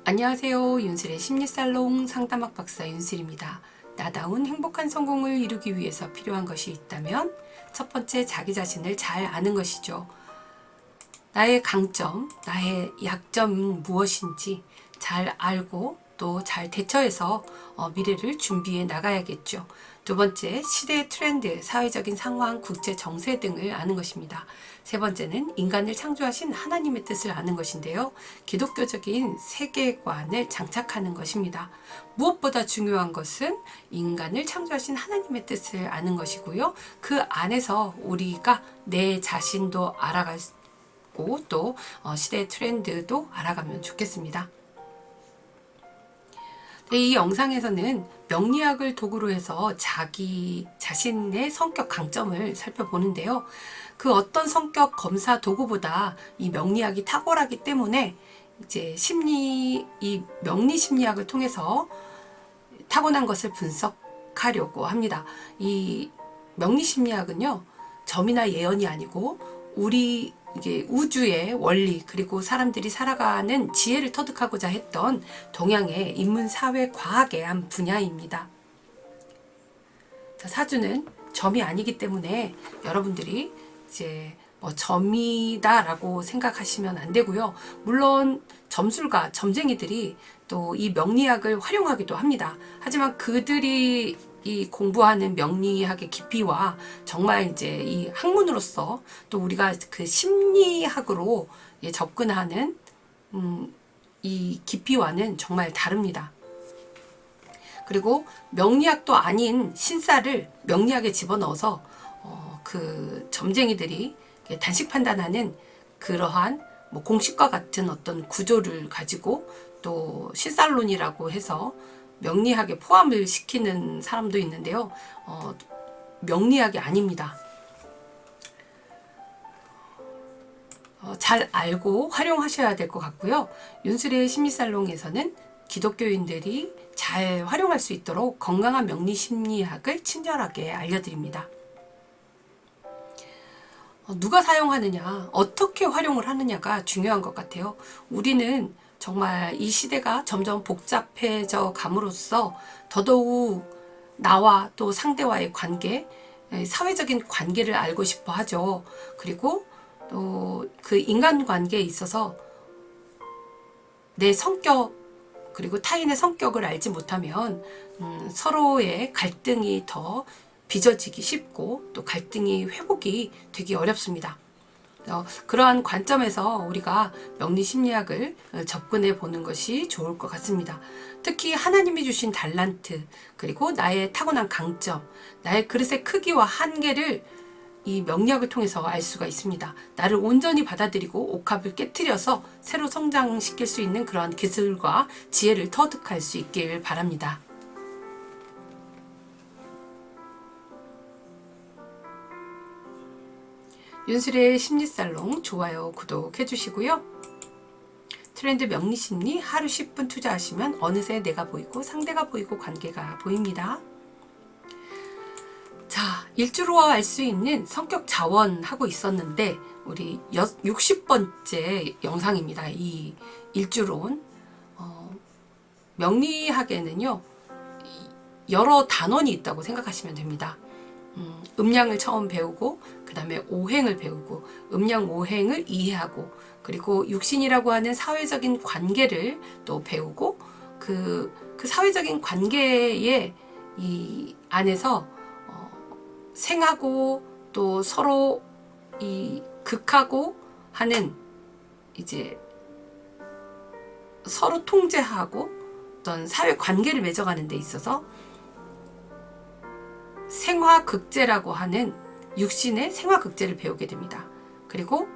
안녕하세요. 윤슬의 심리살롱 상담학 박사 윤슬입니다. 나다운 행복한 성공을 이루기 위해서 필요한 것이 있다면 첫 번째, 자기 자신을 잘 아는 것이죠. 나의 강점, 나의 약점은 무엇인지 잘 알고 또 잘 대처해서 미래를 준비해 나가야겠죠. 두 번째, 시대의 트렌드, 사회적인 상황, 국제 정세 등을 아는 것입니다. 세 번째는 인간을 창조하신 하나님의 뜻을 아는 것인데요. 기독교적인 세계관을 장착하는 것입니다. 무엇보다 중요한 것은 인간을 창조하신 하나님의 뜻을 아는 것이고요. 그 안에서 우리가 내 자신도 알아가고 또 시대의 트렌드도 알아가면 좋겠습니다. 이 영상에서는 명리학을 도구로 해서 자기 자신의 성격 강점을 살펴보는데요. 그 어떤 성격 검사 도구보다 이 명리학이 탁월하기 때문에 이제 이 명리 심리학을 통해서 타고난 것을 분석하려고 합니다. 이 명리 심리학은요, 점이나 예언이 아니고 이게 우주의 원리 그리고 사람들이 살아가는 지혜를 터득하고자 했던 동양의 인문사회과학의 한 분야입니다. 사주는 점이 아니기 때문에 여러분들이 이제 점이다라고 생각하시면 안 되고요. 물론 점술가, 점쟁이들이 또 이 명리학을 활용하기도 합니다. 하지만 그들이 이 공부하는 명리학의 깊이와 정말 이제 이 학문으로서 또 우리가 그 심리학으로 접근하는 이 깊이와는 정말 다릅니다. 그리고 명리학도 아닌 신사를 명리학에 집어넣어서 그 점쟁이들이 단식 판단하는 그러한 공식과 같은 어떤 구조를 가지고 또 신살론이라고 해서 명리학에 포함을 시키는 사람도 있는데요. 명리학이 아닙니다. 잘 알고 활용하셔야 될 것 같고요. 윤슬의 심리살롱에서는 기독교인들이 잘 활용할 수 있도록 건강한 명리 심리학을 친절하게 알려드립니다. 누가 사용하느냐, 어떻게 활용을 하느냐가 중요한 것 같아요. 우리는 정말 이 시대가 점점 복잡해져 감으로써 더더욱 나와 또 상대와의 관계, 사회적인 관계를 알고 싶어 하죠. 그리고 또 그 인간관계에 있어서 내 성격 그리고 타인의 성격을 알지 못하면 서로의 갈등이 더 빚어지기 쉽고 또 갈등이 회복이 되기 어렵습니다. 그러한 관점에서 우리가 명리심리학을 접근해 보는 것이 좋을 것 같습니다. 특히 하나님이 주신 달란트, 그리고 나의 타고난 강점, 나의 그릇의 크기와 한계를 이 명리학을 통해서 알 수가 있습니다. 나를 온전히 받아들이고 옥합을 깨트려서 새로 성장시킬 수 있는 그러한 기술과 지혜를 터득할 수 있길 바랍니다. 윤슬의 심리살롱 좋아요, 구독해 주시고요. 트렌드 명리심리 하루 10분 투자하시면 어느새 내가 보이고 상대가 보이고 관계가 보입니다. 자, 일주로 알 수 있는 성격 자원 하고 있었는데 우리 60번째 영상입니다. 이 일주론. 명리학에는요, 여러 단원이 있다고 생각하시면 됩니다. 음양을 처음 배우고 그 다음에 오행을 배우고 음양 오행을 이해하고 그리고 육신이라고 하는 사회적인 관계를 또 배우고 그 사회적인 관계의 이 안에서 생하고 또 서로 이 극하고 하는 이제 서로 통제하고 어떤 사회 관계를 맺어가는 데 있어서 생화극제라고 하는 육신의 생화극제를 배우게 됩니다. 그리고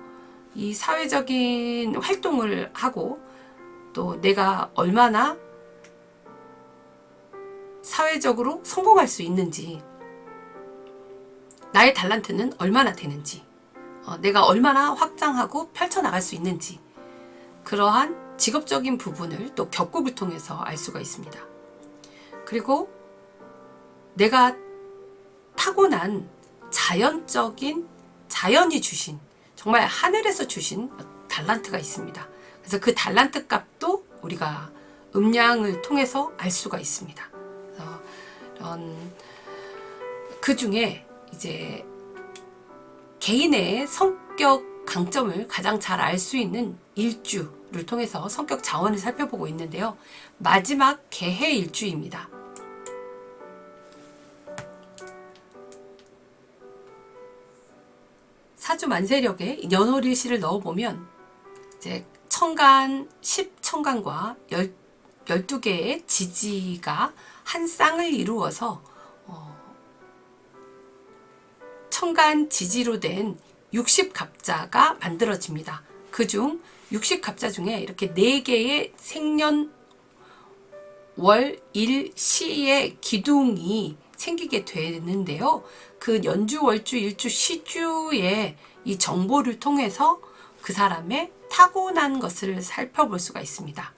이 사회적인 활동을 하고 또 내가 얼마나 사회적으로 성공할 수 있는지, 나의 달란트는 얼마나 되는지, 내가 얼마나 확장하고 펼쳐나갈 수 있는지, 그러한 직업적인 부분을 또 격국을 통해서 알 수가 있습니다. 그리고 내가 타고난 자연이 주신, 정말 하늘에서 주신 달란트가 있습니다. 그래서 그 달란트 값도 우리가 음량을 통해서 알 수가 있습니다. 이런 그 중에 이제 개인의 성격 강점을 가장 잘 알 수 있는 일주를 통해서 성격 자원을 살펴보고 있는데요. 마지막 개해 일주입니다. 사주 만세력에 연월일시를 넣어보면 이제 천간, 10천간과 12개의 지지가 한 쌍을 이루어서 천간 지지로 된 60갑자가 만들어집니다. 그중 60갑자 중에 이렇게 4개의 생년, 월, 일, 시의 기둥이 생기게 되는데요. 그 연주, 월주, 일주, 시주의 이 정보를 통해서 그 사람의 타고난 것을 살펴볼 수가 있습니다.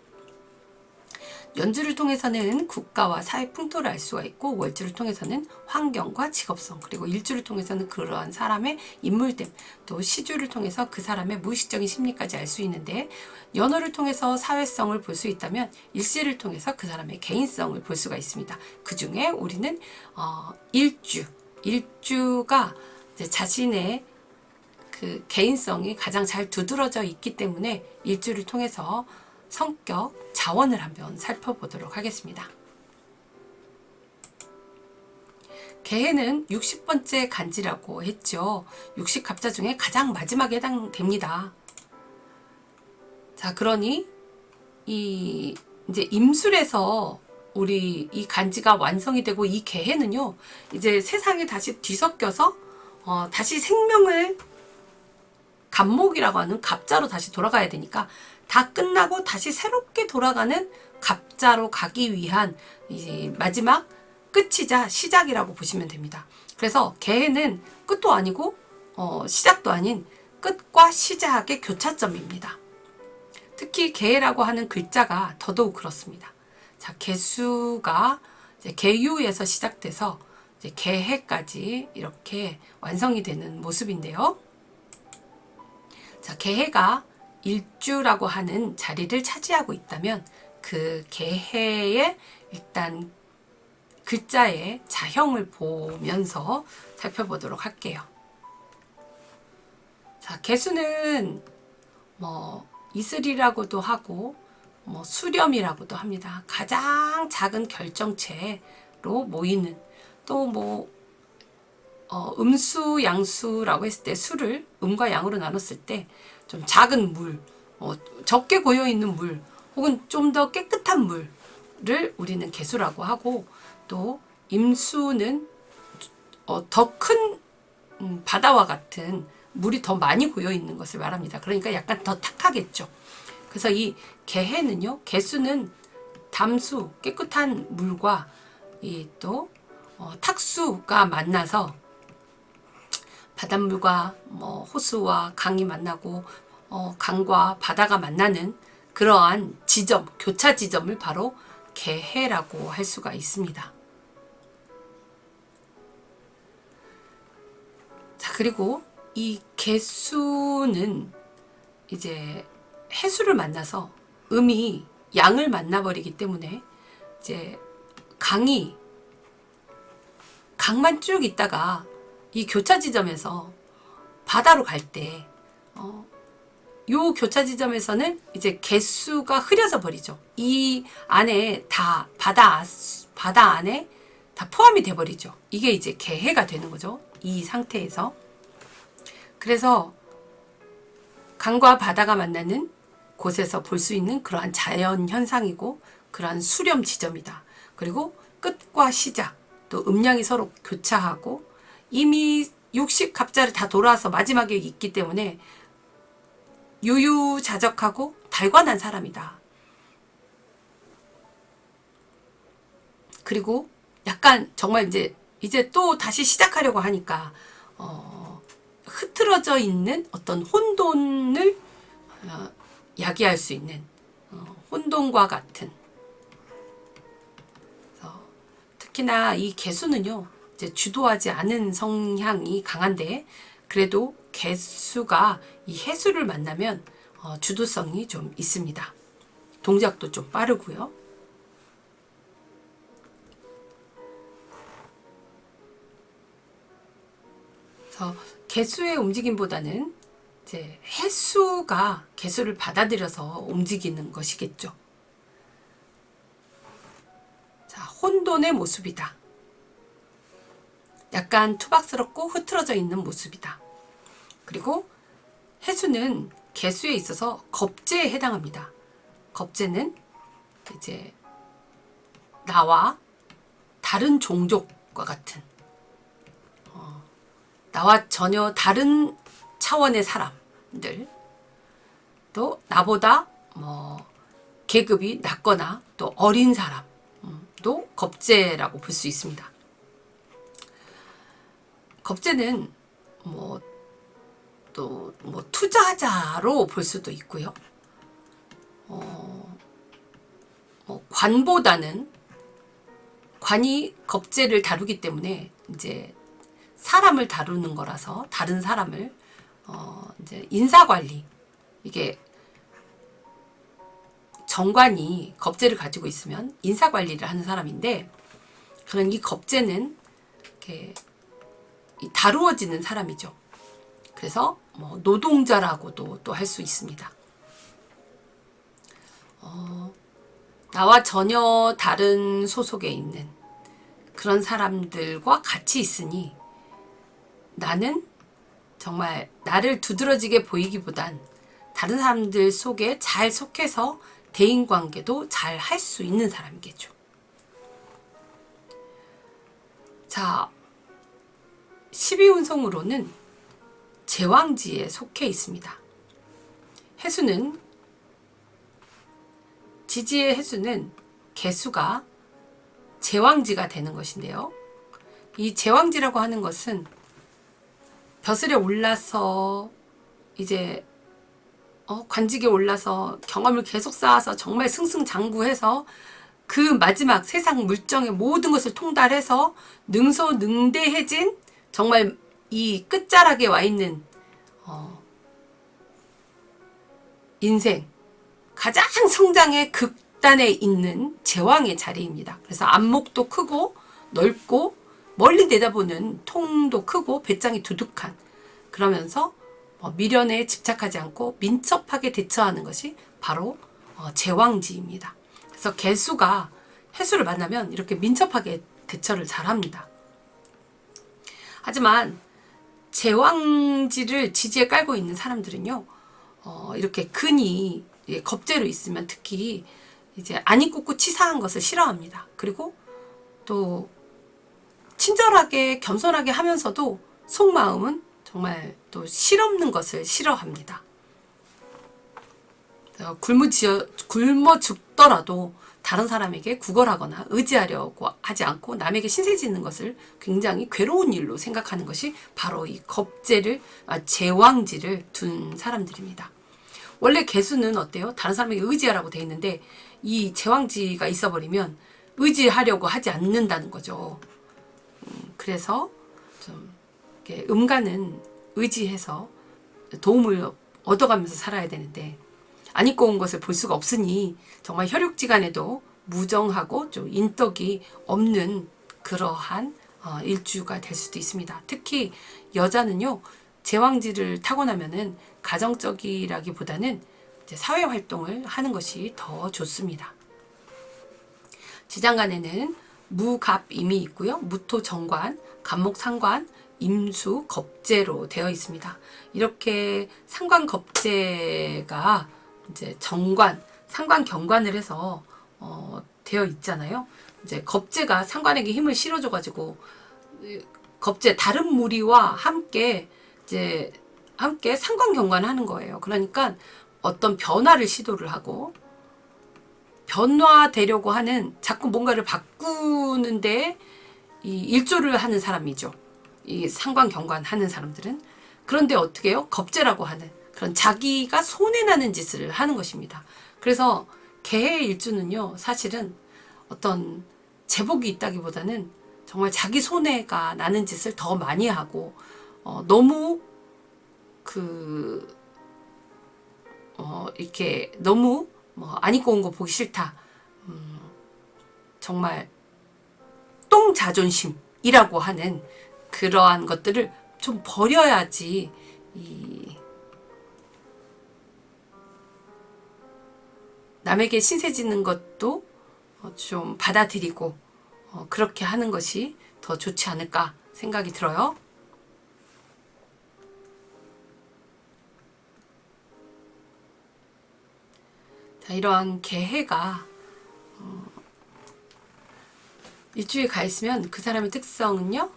연주를 통해서는 국가와 사회 풍토를 알 수가 있고, 월주를 통해서는 환경과 직업성, 그리고 일주를 통해서는 그러한 사람의 인물됨, 또 시주를 통해서 그 사람의 무의식적인 심리까지 알 수 있는데, 연월을 통해서 사회성을 볼 수 있다면 일시를 통해서 그 사람의 개인성을 볼 수가 있습니다. 그 중에 우리는 일주가 이제 자신의 그 개인성이 가장 잘 두드러져 있기 때문에 일주를 통해서 성격, 자원을 한번 살펴보도록 하겠습니다. 개해는 60번째 간지라고 했죠. 60갑자 중에 가장 마지막에 해당됩니다. 자, 그러니 이제 임술에서 우리 이 간지가 완성이 되고, 이 개해는요, 이제 세상에 다시 뒤섞여서 다시 생명을 갑목이라고 하는 갑자로 다시 돌아가야 되니까, 다 끝나고 다시 새롭게 돌아가는 갑자로 가기 위한 이 마지막 끝이자 시작이라고 보시면 됩니다. 그래서 개해는 끝도 아니고 시작도 아닌 끝과 시작의 교차점입니다. 특히 개해라고 하는 글자가 더더욱 그렇습니다. 자, 개수가 이제 개유에서 시작돼서 이제 개해까지 이렇게 완성이 되는 모습인데요. 자, 개해가 일주라고 하는 자리를 차지하고 있다면 그 개해의 일단 글자의 자형을 보면서 살펴보도록 할게요. 자, 개수는 뭐 이슬이라고도 하고 수렴이라고도 합니다. 가장 작은 결정체로 모이는, 또 뭐 음수, 양수라고 했을 때 수를 음과 양으로 나눴을 때 좀 작은 물, 적게 고여있는 물, 혹은 좀 더 깨끗한 물을 우리는 개수라고 하고, 또 임수는 더 큰 바다와 같은 물이 더 많이 고여있는 것을 말합니다. 그러니까 약간 더 탁하겠죠. 그래서 이 개해는요, 개수는 담수, 깨끗한 물과 또 탁수가 만나서 바닷물과 호수와 강이 만나고 강과 바다가 만나는 그러한 지점, 교차 지점을 바로 개해라고 할 수가 있습니다. 자, 그리고 이 개수는 이제 해수를 만나서 음이 양을 만나버리기 때문에 이제 강만 쭉 있다가 이 교차 지점에서 바다로 갈 때, 요 교차 지점에서는 이제 개수가 흐려져 버리죠. 이 안에 다 바다 안에 다 포함이 돼 버리죠. 이게 이제 개해가 되는 거죠. 이 상태에서. 그래서 강과 바다가 만나는 곳에서 볼 수 있는 그러한 자연 현상이고, 그러한 수렴 지점이다. 그리고 끝과 시작, 또 음량이 서로 교차하고, 이미 60갑자를 다 돌아와서 마지막에 있기 때문에 유유자적하고 달관한 사람이다. 그리고 약간 정말 이제 또 다시 시작하려고 하니까 흐트러져 있는 어떤 혼돈을 야기할 수 있는 혼돈과 같은. 특히나 이 개수는요, 이제 주도하지 않은 성향이 강한데, 그래도 개수가 이 해수를 만나면 주도성이 좀 있습니다. 동작도 좀 빠르고요. 그래서 개수의 움직임보다는 이제 해수가 개수를 받아들여서 움직이는 것이겠죠. 자, 혼돈의 모습이다. 약간 투박스럽고 흐트러져 있는 모습이다. 그리고 해수는 개수에 있어서 겁재에 해당합니다. 겁재는 이제 나와 다른 종족과 같은, 나와 전혀 다른 차원의 사람들, 또 나보다 뭐 계급이 낮거나 또 어린 사람도 겁재라고 볼 수 있습니다. 겁재는 또 투자자로 볼 수도 있고요. 관보다는 관이 겁재를 다루기 때문에 이제 사람을 다루는 거라서 다른 사람을 이제 인사관리, 이게 정관이 겁재를 가지고 있으면 인사관리를 하는 사람인데, 그런 이 겁재는 이렇게 다루어지는 사람이죠. 그래서 노동자라고도 또 할 수 있습니다. 나와 전혀 다른 소속에 있는 그런 사람들과 같이 있으니 나는 정말 나를 두드러지게 보이기보단 다른 사람들 속에 잘 속해서 대인관계도 잘 할 수 있는 사람이겠죠. 자, 12운성으로는 제왕지에 속해 있습니다. 해수는, 지지의 해수는 개수가 제왕지가 되는 것인데요. 이 제왕지라고 하는 것은 벼슬에 올라서 이제 관직에 올라서 경험을 계속 쌓아서 정말 승승장구해서 그 마지막 세상 물정의 모든 것을 통달해서 능소능대해진 정말 이 끝자락에 와 있는 인생 가장 성장의 극단에 있는 제왕의 자리입니다. 그래서 안목도 크고 넓고 멀리 내다보는 통도 크고 배짱이 두둑한, 그러면서 미련에 집착하지 않고 민첩하게 대처하는 것이 바로 제왕지입니다. 그래서 개수가 해수를 만나면 이렇게 민첩하게 대처를 잘합니다. 하지만 제왕지를 지지에 깔고 있는 사람들은요, 이렇게 근이 겁재로 있으면 특히 이제 아니 꽂고 치사한 것을 싫어합니다. 그리고 또 친절하게 겸손하게 하면서도 속마음은 정말 또 실없는 것을 싫어합니다. 굶어 죽더라도 다른 사람에게 구걸하거나 의지하려고 하지 않고 남에게 신세 짓는 것을 굉장히 괴로운 일로 생각하는 것이 바로 이 겁재를, 제왕지를 둔 사람들입니다. 원래 개수는 어때요? 다른 사람에게 의지하라고 돼 있는데 이 제왕지가 있어버리면 의지하려고 하지 않는다는 거죠. 그래서 좀 이렇게 음간은 의지해서 도움을 얻어가면서 살아야 되는데 안 입고 온 것을 볼 수가 없으니 정말 혈육지간에도 무정하고 좀 인덕이 없는 그러한 일주가 될 수도 있습니다. 특히 여자는요, 제왕지를 타고나면은 가정적이라기보다는 이제 사회활동을 하는 것이 더 좋습니다. 지장간에는 무갑임이 있고요. 무토 정관, 간목 상관, 임수 겁재로 되어 있습니다. 이렇게 상관 겁재가 이제 정관, 상관 경관을 해서 되어 있잖아요. 이제 겁재가 상관에게 힘을 실어줘 가지고 겁재 다른 무리와 함께 이제 상관 경관을 하는 거예요. 그러니까 어떤 변화를 시도를 하고 변화되려고 하는, 자꾸 뭔가를 바꾸는데 이 일조를 하는 사람이죠. 이 상관 경관 하는 사람들은. 그런데 어떻게 해요? 겁재라고 하는 그런 자기가 손해나는 짓을 하는 것입니다. 그래서 개의 일주는요, 사실은 어떤 제복이 있다기보다는 정말 자기 손해가 나는 짓을 더 많이 하고 너무 이렇게 너무 안 입고 온 거 보기 싫다. 정말 똥 자존심이라고 하는 그러한 것들을 좀 버려야지 이 남에게 신세 지는 것도 좀 받아들이고 그렇게 하는 것이 더 좋지 않을까 생각이 들어요. 자, 이러한 개해가 일주에 가 있으면 그 사람의 특성은요,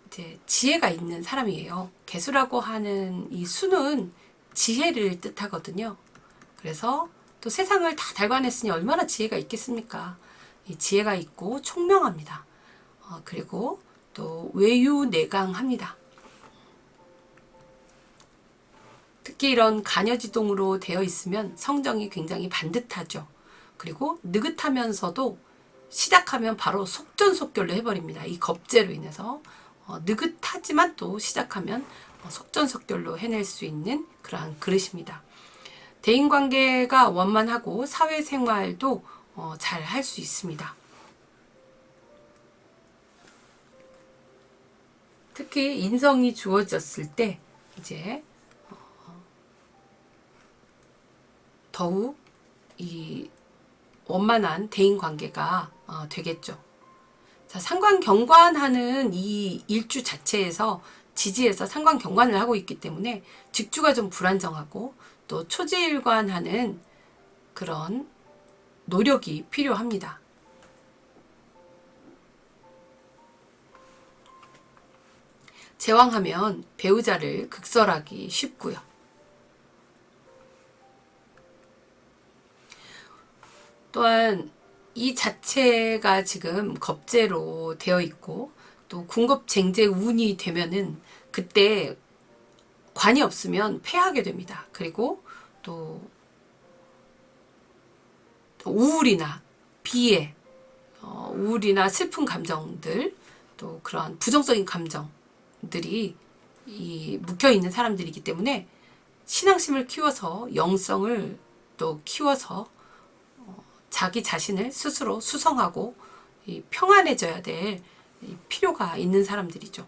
이제 지혜가 있는 사람이에요. 개수라고 하는 이 수는 지혜를 뜻하거든요. 그래서 또 세상을 다 달관했으니 얼마나 지혜가 있겠습니까? 이 지혜가 있고 총명합니다. 그리고 또 외유내강합니다. 특히 이런 간여지동으로 되어 있으면 성정이 굉장히 반듯하죠. 그리고 느긋하면서도 시작하면 바로 속전속결로 해버립니다. 이 겁재로 인해서 느긋하지만 또 시작하면 속전속결로 해낼 수 있는 그러한 그릇입니다. 대인관계가 원만하고 사회생활도 잘 할 수 있습니다. 특히 인성이 주어졌을 때 이제 더욱 이 원만한 대인관계가 되겠죠. 자, 상관경관하는 이 일주 자체에서 지지에서 상관경관을 하고 있기 때문에 직주가 좀 불안정하고 또 초지일관하는 그런 노력이 필요합니다. 제왕하면 배우자를 극설하기 쉽고요. 또한 이 자체가 지금 겁재로 되어 있고 또 궁겁쟁제 운이 되면은 그때 관이 없으면 패하게 됩니다. 그리고 또 우울이나 비애, 우울이나 슬픈 감정들, 또 그러한 부정적인 감정들이 묵혀있는 사람들이기 때문에 신앙심을 키워서 영성을 또 키워서 자기 자신을 스스로 수성하고 평안해져야 될 필요가 있는 사람들이죠.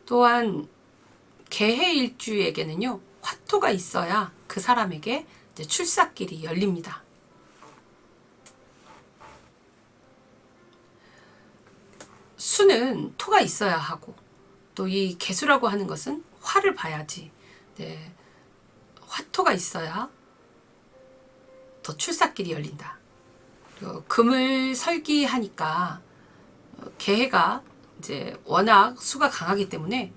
또한 개해일주에게는요, 화토가 있어야 그 사람에게 이제 출사길이 열립니다. 수는 토가 있어야 하고 또 이 개수라고 하는 것은 화를 봐야지. 네, 화토가 있어야 더 출사길이 열린다. 금을 설기하니까 개해가 이제 워낙 수가 강하기 때문에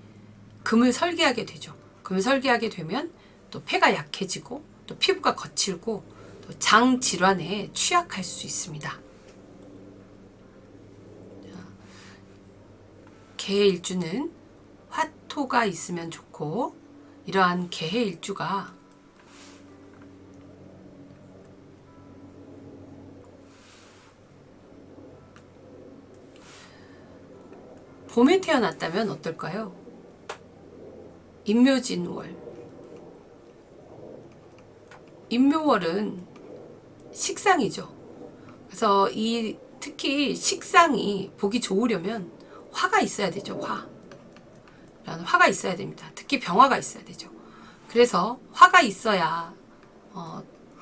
금을 설기하게 되죠. 금을 설기하게 되면 또 폐가 약해지고 또 피부가 거칠고 또 장 질환에 취약할 수 있습니다. 개해일주는 화토가 있으면 좋고 이러한 개해일주가 봄에 태어났다면 어떨까요? 인묘진월. 인묘월은 식상이죠. 그래서 특히 식상이 보기 좋으려면 화가 있어야 되죠. 화가 있어야 됩니다. 특히 병화가 있어야 되죠. 그래서 화가 있어야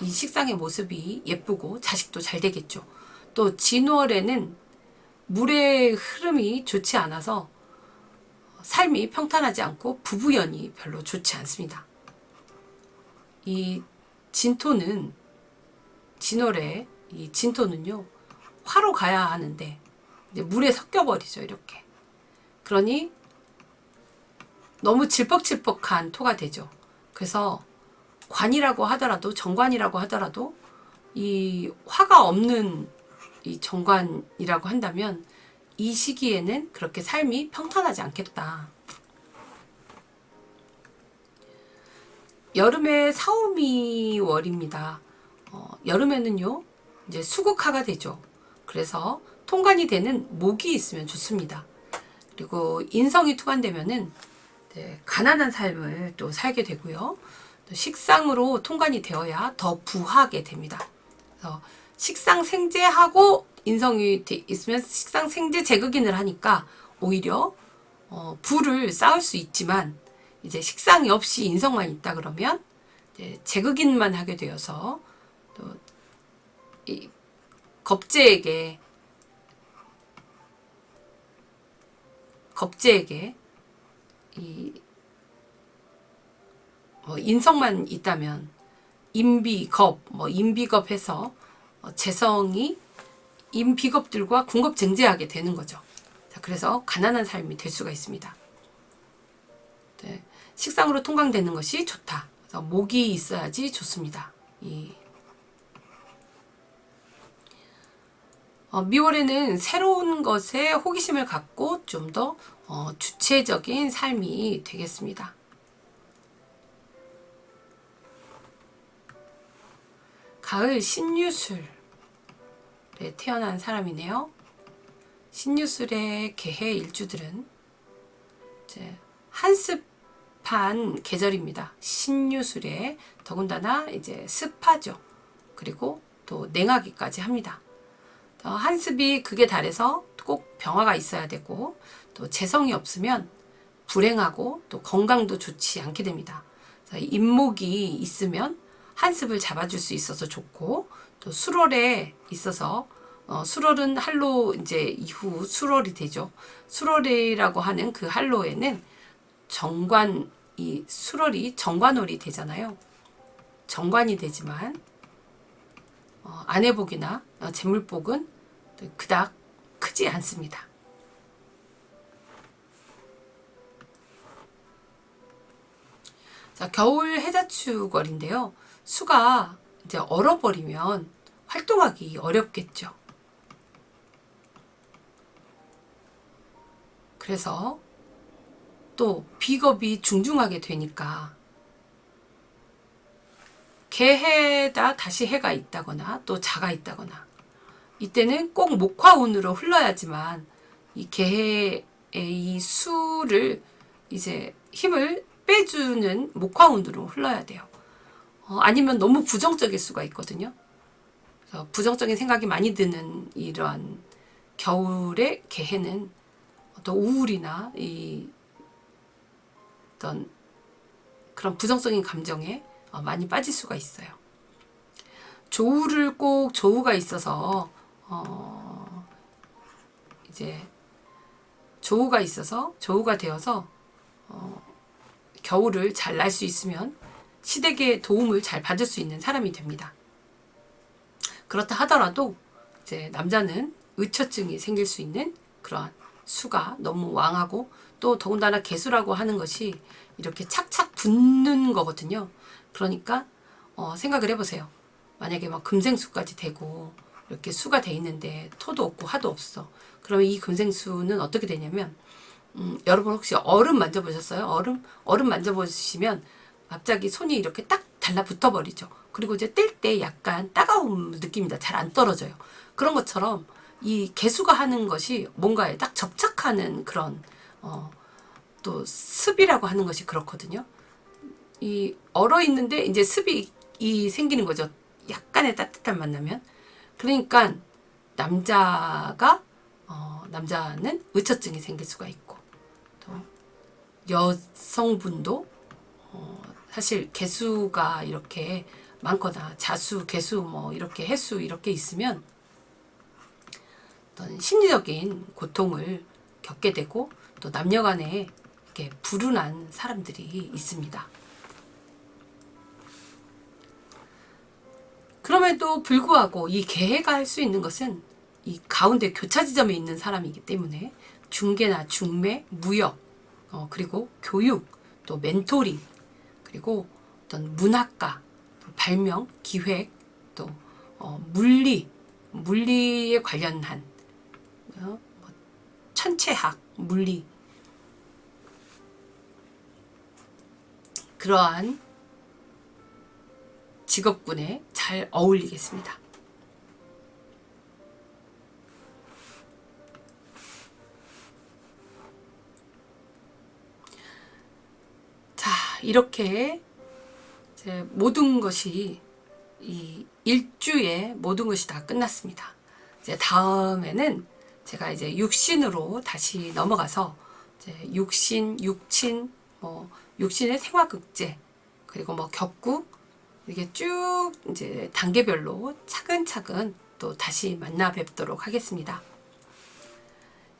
이 식상의 모습이 예쁘고 자식도 잘 되겠죠. 또 진월에는 물의 흐름이 좋지 않아서 삶이 평탄하지 않고 부부연이 별로 좋지 않습니다. 이 진토는 진월에 이 진토는요, 화로 가야 하는데 이제 물에 섞여버리죠. 이렇게. 그러니 너무 질퍽질퍽한 토가 되죠. 그래서 관이라고 하더라도, 정관이라고 하더라도 이 화가 없는 이 정관이라고 한다면 이 시기에는 그렇게 삶이 평탄하지 않겠다. 여름에 사오미월입니다. 여름에는요, 이제 수국화가 되죠. 그래서 통관이 되는 목이 있으면 좋습니다. 그리고 인성이 투관되면은 가난한 삶을 또 살게 되고요. 또 식상으로 통관이 되어야 더 부하게 됩니다. 그래서 식상 생재하고 인성이 돼 있으면 식상 생재 제극인을 하니까 오히려 부를 쌓을 수 있지만 이제 식상이 없이 인성만 있다 그러면 이제 제극인만 하게 되어서 또 이 겁재에게 이 인성만 있다면 인비겁 인비겁 해서 재성이 인비겁들과 궁겁쟁제하게 되는 거죠. 자, 그래서 가난한 삶이 될 수가 있습니다. 네, 식상으로 통강되는 것이 좋다. 그래서 목이 있어야지 좋습니다. 미월에는 새로운 것에 호기심을 갖고 좀 더 주체적인 삶이 되겠습니다. 가을 신유술에 태어난 사람이네요. 신유술의 개해 일주들은 이제 한습한 계절입니다. 신유술에 더군다나 이제 습하죠. 그리고 또 냉하기까지 합니다. 한습이 극에 달해서 꼭 병화가 있어야 되고 또 재성이 없으면 불행하고 또 건강도 좋지 않게 됩니다. 인목이 있으면 한습을 잡아줄 수 있어서 좋고 또 수월에 있어서 수월은 한로 이제 이후 수월이 되죠. 수월이라고 하는 그 한로에는 이 수월이 정관월이 되잖아요. 정관이 되지만 아내복이나 재물복은 그닥 크지 않습니다. 자, 겨울 해자축월인데요. 수가 이제 얼어버리면 활동하기 어렵겠죠. 그래서 또 비겁이 중중하게 되니까 개해다 다시 해가 있다거나 또 자가 있다거나 이때는 꼭 목화운으로 흘러야지만 이 개해의 이 수를 이제 힘을 빼주는 목화운으로 흘러야 돼요. 아니면 너무 부정적일 수가 있거든요. 그래서 부정적인 생각이 많이 드는 이러한 겨울의 개해는 어떤 우울이나 어떤 그런 부정적인 감정에 많이 빠질 수가 있어요. 조우를 꼭 조우가 있어서 이제 조우가 되어서 겨울을 잘 날 수 있으면 시댁의 도움을 잘 받을 수 있는 사람이 됩니다. 그렇다 하더라도 이제 남자는 의처증이 생길 수 있는 그러한 수가 너무 왕하고 또 더군다나 개수라고 하는 것이 이렇게 착착 붙는 거거든요. 그러니까 생각을 해보세요. 만약에 막 금생수까지 되고 이렇게 수가 돼 있는데 토도 없고 하도 없어. 그러면 이 금생수는 어떻게 되냐면 여러분 혹시 얼음 만져보셨어요? 얼음 만져보시면 갑자기 손이 이렇게 딱 달라붙어 버리죠. 그리고 이제 뗄 때 약간 따가운 느낌이다. 잘 안 떨어져요. 그런 것처럼 이 개수가 하는 것이 뭔가에 딱 접착하는 그런 또 습이라고 하는 것이 그렇거든요. 이 얼어 있는데 이제 습이 생기는 거죠. 약간의 따뜻한 만나면. 그러니까 남자는 의처증이 생길 수가 있고 또 여성분도 사실 개수가 이렇게 많거나 자수, 개수 이렇게 해수 이렇게 있으면 어떤 심리적인 고통을 겪게 되고 또 남녀간에 이렇게 불운한 사람들이 있습니다. 그럼에도 불구하고 이 개해가 할 수 있는 것은 이 가운데 교차 지점에 있는 사람이기 때문에 중개나 중매, 무역, 그리고 교육, 또 멘토링, 그리고 어떤 문학과, 발명, 기획, 또 물리에 관련한 천체학, 물리 그러한 직업군에 잘 어울리겠습니다. 자, 이렇게 모든 것이 이 일주에 모든 것이 다 끝났습니다. 이제 다음에는 제가 이제 육신으로 다시 넘어가서 이제 육친, 뭐 육신의 생화극제, 그리고 뭐 격국, 이게 쭉 이제 단계별로 차근차근 또 다시 만나 뵙도록 하겠습니다.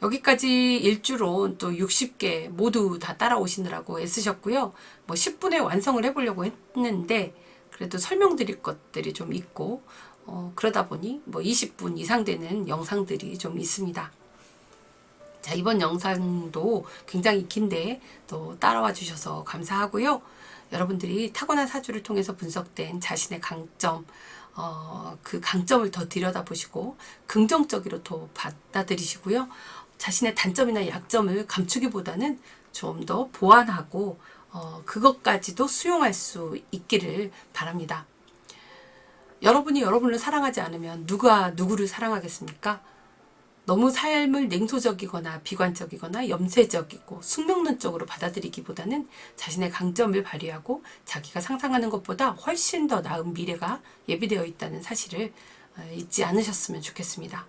여기까지 일주론 또 60개 모두 다 따라오시느라고 애쓰셨고요. 뭐 10분에 완성을 해보려고 했는데 그래도 설명드릴 것들이 좀 있고 그러다 보니 뭐 20분 이상 되는 영상들이 좀 있습니다. 자, 이번 영상도 굉장히 긴데 또 따라와 주셔서 감사하고요. 여러분들이 타고난 사주를 통해서 분석된 자신의 강점, 그 강점을 더 들여다보시고 긍정적으로 더 받아들이시고요. 자신의 단점이나 약점을 감추기보다는 좀 더 보완하고 그것까지도 수용할 수 있기를 바랍니다. 여러분이 여러분을 사랑하지 않으면 누가 누구를 사랑하겠습니까? 너무 삶을 냉소적이거나 비관적이거나 염세적이고 숙명론적으로 받아들이기보다는 자신의 강점을 발휘하고 자기가 상상하는 것보다 훨씬 더 나은 미래가 예비되어 있다는 사실을 잊지 않으셨으면 좋겠습니다.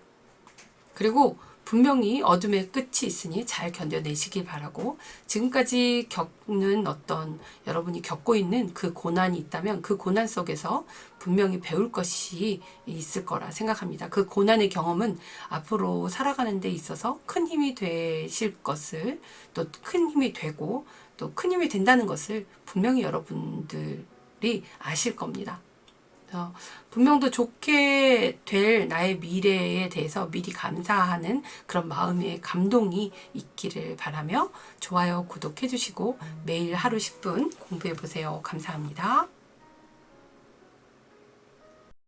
그리고 분명히 어둠의 끝이 있으니 잘 견뎌내시길 바라고, 지금까지 겪는 어떤 여러분이 겪고 있는 그 고난이 있다면 그 고난 속에서 분명히 배울 것이 있을 거라 생각합니다. 그 고난의 경험은 앞으로 살아가는 데 있어서 큰 힘이 되실 것을, 또 큰 힘이 되고 또 큰 힘이 된다는 것을 분명히 여러분들이 아실 겁니다. 분명도 좋게 될 나의 미래에 대해서 미리 감사하는 그런 마음의 감동이 있기를 바라며 좋아요, 구독해 주시고 매일 하루 10분 공부해 보세요. 감사합니다.